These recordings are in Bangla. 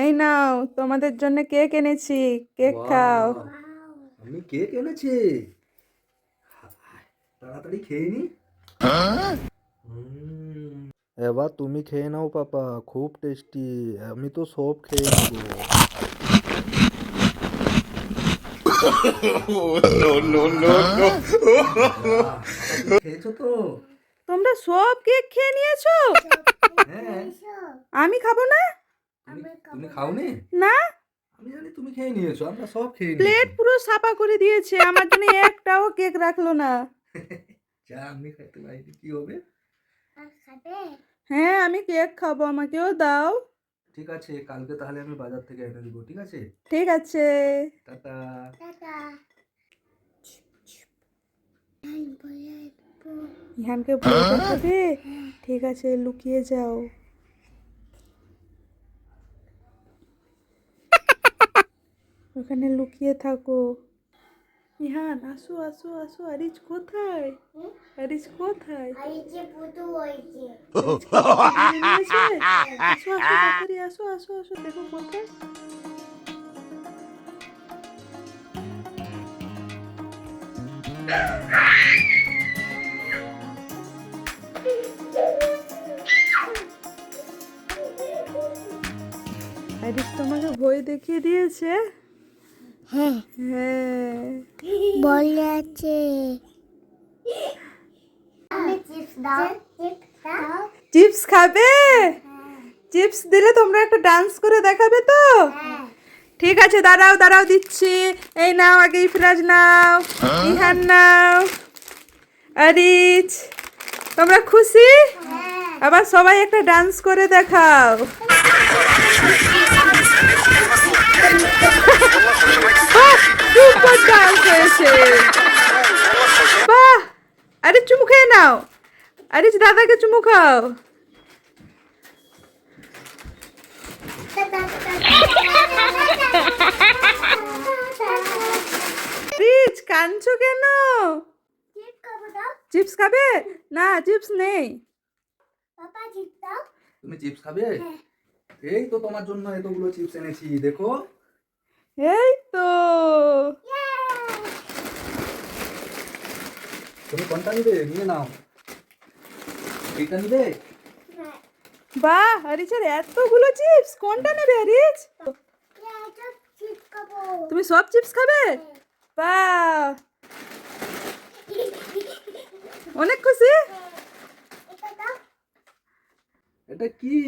এই নাও তোমাদের জন্য কেক এনেছি, কেক খাও। আমি কেক এনেছি, তাড়াতাড়ি খেয়ে নি। এবার তুমি খেয়ে নাও পাপা, খুব টেস্টি, আমি তো সব খেয়ে নেবো। খেয়েছো তো? তোমরা সব কেক খেয়ে নিয়েছো? হ্যাঁ। আমি খাবো না। তুমি খাওনি? না, আমি জানি তুমি খেয়ে নিয়েছো, আমরা সব খেয়ে প্লেট নিয়েছি। পুরো সাফা করে দিয়েছে, আমার জন্য একটাও কেক রাখলো না। যা আমি খেতে পারিনি কি হবে? হ্যাঁ আমি কেক খাবো, আমাকেও দাও। ঠিক আছে, কালকে তাহলে আমি বাজার থেকে এনে দেবো, ঠিক আছে? ঠিক আছে। টাটা। ইহানকে ভয় দেখাবে? ঠিক আছে, লুকিয়ে যাও। ওখানে লুকিয়ে থাকো। ইহান আসো আসো আসো, আরিজ কোথায়? আরিজ কোথায়? আরিজকে ধরে নিয়েছে? আসো আসো তাড়াতাড়ি আসো আসো আসো, দেখো কোথায়। আরিজ তোমাকে ভয় দেখিয়ে দিয়েছে? হ্যাঁ হ্যাঁ বলে আছে। চিপস খাবে? চিপস দিলে তোমরা একটা ডান্স করে দেখাবে তো? ঠিক আছে, দাঁড়াও দাঁড়াও দিচ্ছি। এই নাও, আগে ইফরাজ নাও, ইহান নাও, আরিজ। তোমরা খুশি? আবার সবাই একটা ডান্স করে দেখাও। সুপার ডান্স হয়েছে, বাহ। আরে চুমু খেয়ে নাও, আরিজ দাদাকে চুমু খাও। রিচ কাঁদছো কেন? চিপস খাবে? না চিপস নেই। তুমি চিপস খাবে? এই তো তোমার জন্য এতগুলো চিপস এনেছি, দেখো। এই তো। তুমি কোনটা নিবে? নিয়ে নাও। এইটা নিবে? বাহ, আরিজের এতগুলো চিপস, কোনটা নেবে আরিজ? তুমি সব চিপস খাবে? বাহ, অনেক খুশি। এটা কি?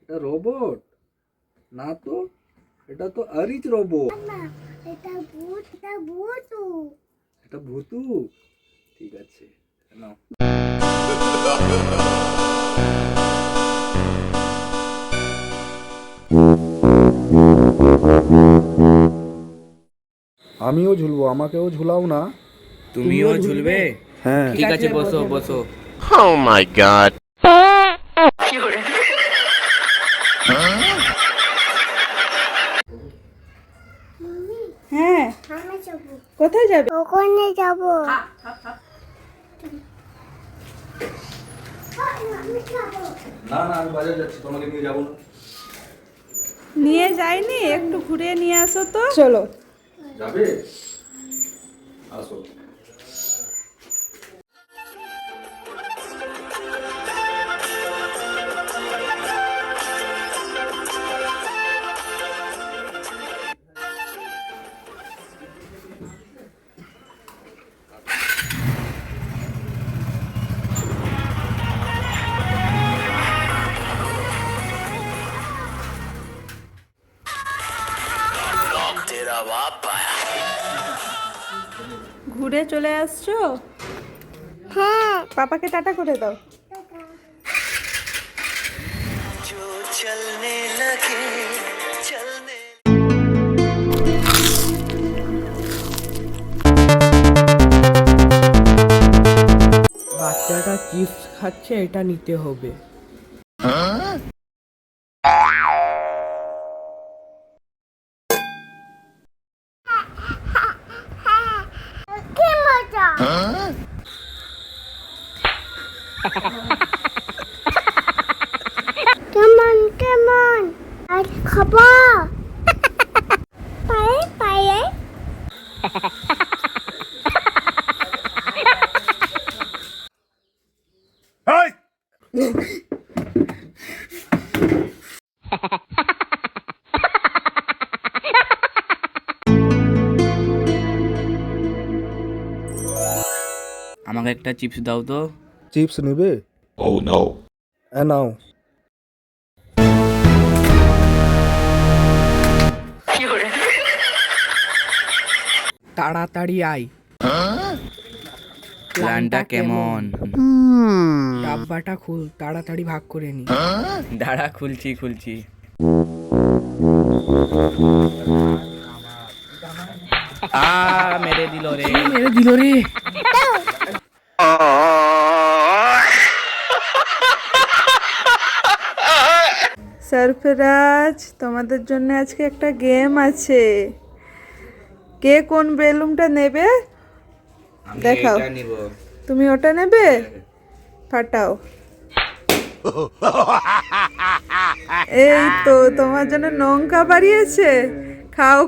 এটা রোবট না তো, এটা তো আরিজ রোবট। এটা ভূতু। ঠিক আছে, নাও। আমিও ঝুলবো, আমাকেও ঝুলাও না। তুমিও ঝুলবে? হ্যাঁ ঠিক আছে, বসো বসো। Oh my god. হ্যাঁ, কোথায় যাবে? ওখানে যাবো। না না, আমি বাজার যাচ্ছি, তোমাকে নিয়ে যাবো না। নিয়ে যাইনি, একটু ঘুরে নিয়ে আসো তো। চলো। যাবে? আসো। ঘুরে চলে আসছো? হ্যাঁ পাপাকে টাটা করে দাও। বাচ্চাটা চিপস খাচ্ছে, এটা নিতে হবে। কি মজা। কেমন কেমন? খাবো পায়ে পায়ে আমাকে একটা চিপস দাও তো। চিপস নেবে? নাও। তাড়াতাড়ি আয়। প্ল্যানটা কেমন? ডাব্বাটা খুল, তাড়াতাড়ি ভাগ করে নি। দাঁড়া, খুলছি। মেরে দিল রে। সরফরাজ, তোমাদের জন্য আজকে একটা গেম আছে। কে কোন বেলুনটা নেবে দেখাও। তুমি ওটা নেবে? ফাটাও। এই তো তোমার জন্য লঙ্কা বাড়িয়েছে, খাও।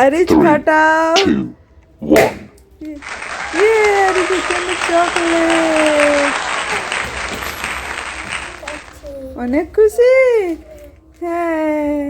আরে ফাটাও। চকলেট, অনেক খুশি। হ্যাঁ।